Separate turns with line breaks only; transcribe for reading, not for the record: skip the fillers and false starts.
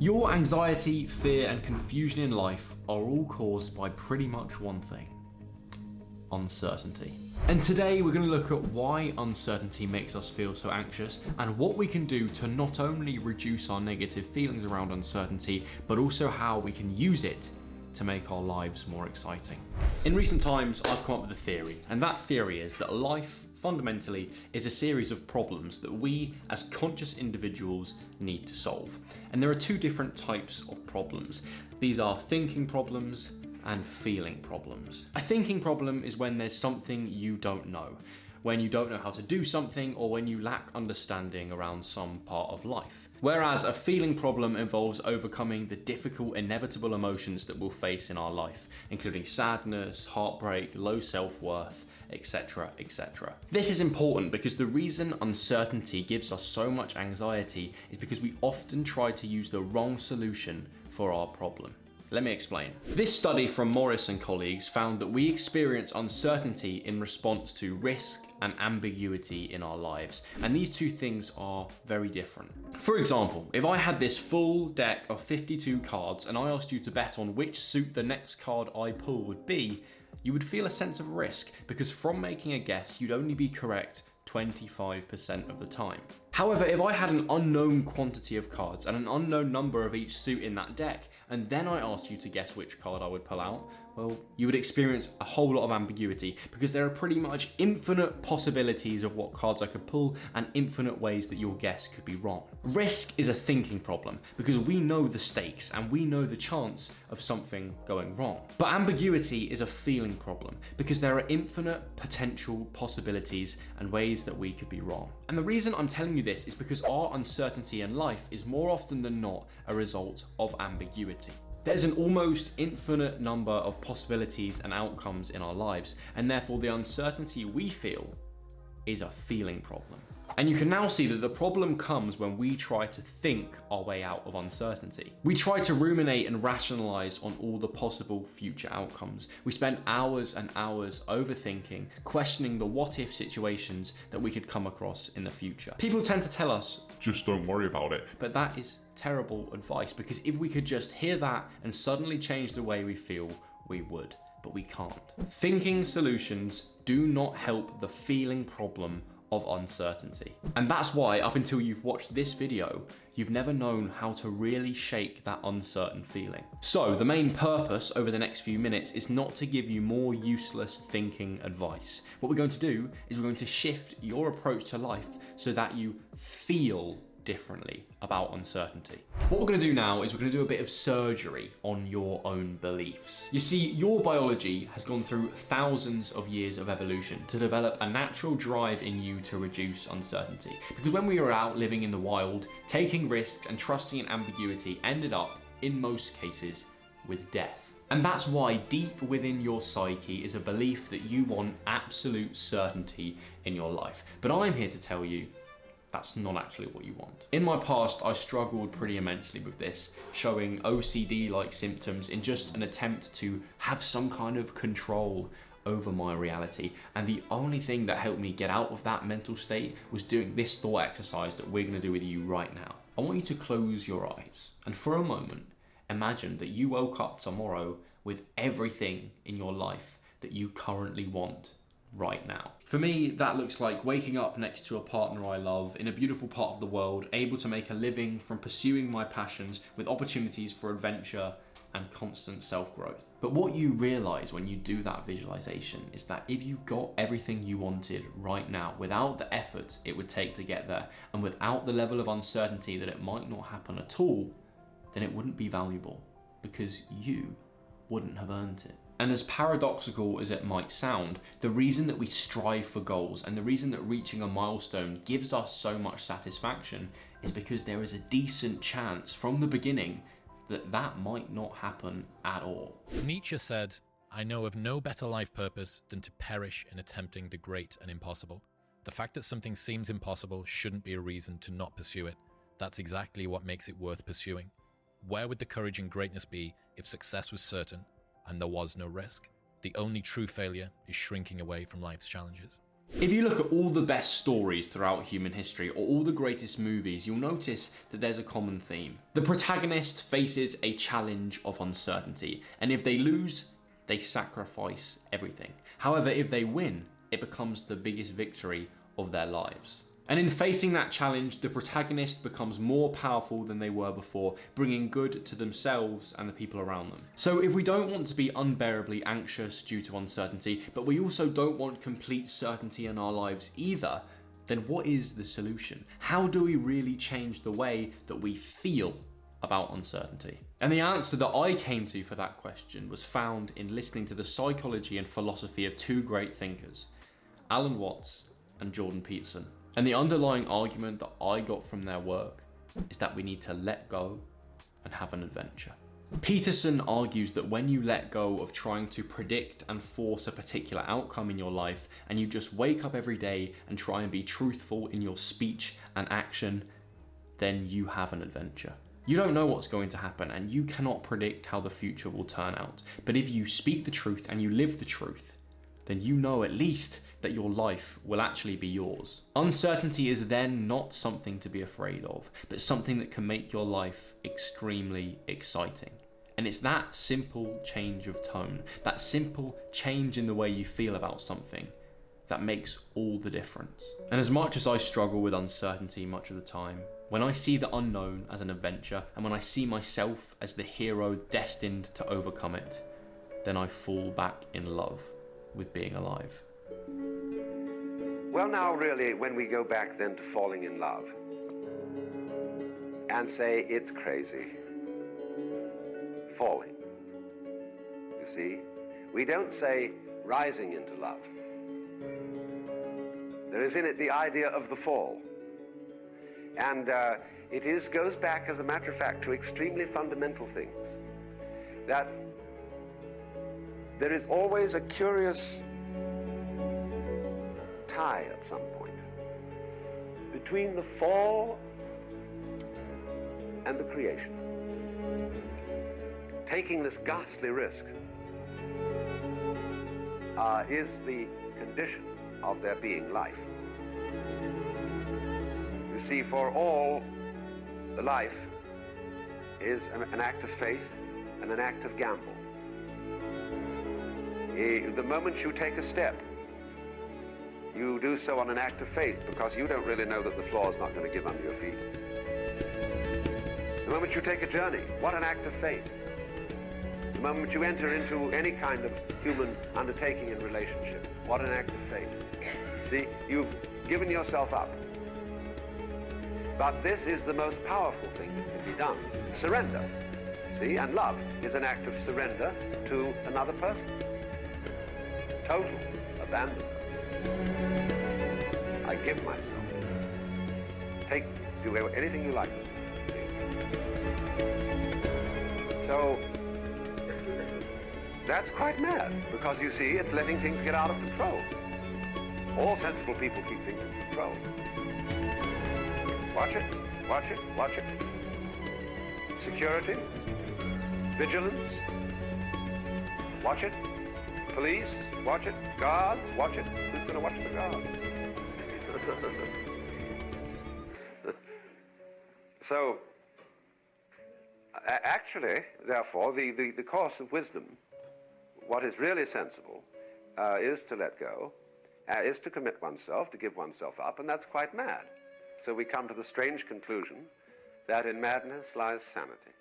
Your anxiety, fear, and confusion in life are all caused by pretty much one thing: uncertainty. And today we're going to look at why uncertainty makes us feel so anxious and what we can do to not only reduce our negative feelings around uncertainty, but also how we can use it to make our lives more exciting. In recent times, I've come up with a theory, and that theory is that life fundamentally is a series of problems that we as conscious individuals need to solve. And there are two different types of problems. These are thinking problems and feeling problems. A thinking problem is when there's something you don't know, when you don't know how to do something, or when you lack understanding around some part of life. Whereas a feeling problem involves overcoming the difficult, inevitable emotions that we'll face in our life, including sadness, heartbreak, low self-worth, etc., etc. This is important because the reason uncertainty gives us so much anxiety is because we often try to use the wrong solution for our problem. Let me explain. This study from Morris and colleagues found that we experience uncertainty in response to risk and ambiguity in our lives, and these two things are very different. For example, if I had this full deck of 52 cards and I asked you to bet on which suit the next card I pull would be, you would feel a sense of risk because from making a guess, you'd only be correct 25% of the time. However, if I had an unknown quantity of cards and an unknown number of each suit in that deck, and then I asked you to guess which card I would pull out, well, you would experience a whole lot of ambiguity because there are pretty much infinite possibilities of what cards I could pull and infinite ways that your guess could be wrong. Risk is a thinking problem because we know the stakes and we know the chance of something going wrong. But ambiguity is a feeling problem because there are infinite potential possibilities and ways that we could be wrong. And the reason I'm telling you this is because our uncertainty in life is more often than not a result of ambiguity. There's an almost infinite number of possibilities and outcomes in our lives, and therefore the uncertainty we feel is a feeling problem. And you can now see that the problem comes when we try to think our way out of uncertainty. We try to ruminate and rationalize on all the possible future outcomes. We spend hours and hours overthinking, questioning the what-if situations that we could come across in the future. People tend to tell us, just don't worry about it. But that is terrible advice, because if we could just hear that and suddenly change the way we feel, we would. But we can't. Thinking solutions do not help the feeling problem of uncertainty. And that's why up until you've watched this video, you've never known how to really shake that uncertain feeling. So the main purpose over the next few minutes is not to give you more useless thinking advice. What we're going to do is we're going to shift your approach to life so that you feel differently about uncertainty. What we're going to do now is we're going to do a bit of surgery on your own beliefs. You see, your biology has gone through thousands of years of evolution to develop a natural drive in you to reduce uncertainty. Because when we were out living in the wild, taking risks and trusting in ambiguity ended up, in most cases, with death. And that's why deep within your psyche is a belief that you want absolute certainty in your life. But I'm here to tell you, that's not actually what you want. In my past, I struggled pretty immensely with this, showing OCD-like symptoms in just an attempt to have some kind of control over my reality. And the only thing that helped me get out of that mental state was doing this thought exercise that we're gonna do with you right now. I want you to close your eyes and for a moment, imagine that you woke up tomorrow with everything in your life that you currently want right now. For me, that looks like waking up next to a partner I love in a beautiful part of the world, able to make a living from pursuing my passions with opportunities for adventure and constant self-growth. But what you realize when you do that visualization is that if you got everything you wanted right now without the effort it would take to get there and without the level of uncertainty that it might not happen at all, then it wouldn't be valuable because you wouldn't have earned it. And as paradoxical as it might sound, the reason that we strive for goals and the reason that reaching a milestone gives us so much satisfaction is because there is a decent chance from the beginning that that might not happen at all.
Nietzsche said, "I know of no better life purpose than to perish in attempting the great and impossible." The fact that something seems impossible shouldn't be a reason to not pursue it. That's exactly what makes it worth pursuing. Where would the courage and greatness be if success was certain and there was no risk? The only true failure is shrinking away from life's challenges.
If you look at all the best stories throughout human history, or all the greatest movies, you'll notice that there's a common theme. The protagonist faces a challenge of uncertainty, and if they lose, they sacrifice everything. However, if they win, it becomes the biggest victory of their lives. And in facing that challenge, the protagonist becomes more powerful than they were before, bringing good to themselves and the people around them. So if we don't want to be unbearably anxious due to uncertainty, but we also don't want complete certainty in our lives either, then what is the solution? How do we really change the way that we feel about uncertainty? And the answer that I came to for that question was found in listening to the psychology and philosophy of two great thinkers, Alan Watts and Jordan Peterson. And the underlying argument that I got from their work is that we need to let go and have an adventure. Peterson argues that when you let go of trying to predict and force a particular outcome in your life, and you just wake up every day and try and be truthful in your speech and action, then you have an adventure. You don't know what's going to happen, and you cannot predict how the future will turn out. But if you speak the truth and you live the truth, then you know at least that your life will actually be yours. Uncertainty is then not something to be afraid of, but something that can make your life extremely exciting. And it's that simple change of tone, that simple change in the way you feel about something, that makes all the difference. And as much as I struggle with uncertainty much of the time, when I see the unknown as an adventure, and when I see myself as the hero destined to overcome it, then I fall back in love with being alive.
Well, now, really, when we go back then to falling in love and say it's crazy, falling, you see, we don't say rising into love. There is in it the idea of the fall. And it goes back, as a matter of fact, to extremely fundamental things. That there is always a curious tie at some point between the fall and the creation. Taking this ghastly risk is the condition of there being life. You see, for all, the life is an act of faith and an act of gamble. The moment you take a step, you do so on an act of faith, because you don't really know that the floor is not going to give under your feet. The moment you take a journey, what an act of faith. The moment you enter into any kind of human undertaking and relationship, what an act of faith. See, you've given yourself up. But this is the most powerful thing that can be done. Surrender. See, and love is an act of surrender to another person. Total abandonment. I give myself. Take, do anything you like. So, that's quite mad, because you see, it's letting things get out of control. All sensible people keep things in control. Watch it, watch it, watch it. Security, vigilance, watch it. Police, watch it. Guards, watch it. Who's going to watch the guards? So, actually, therefore, the course of wisdom, what is really sensible, is to let go, is to commit oneself, to give oneself up, and that's quite mad. So we come to the strange conclusion that in madness lies sanity.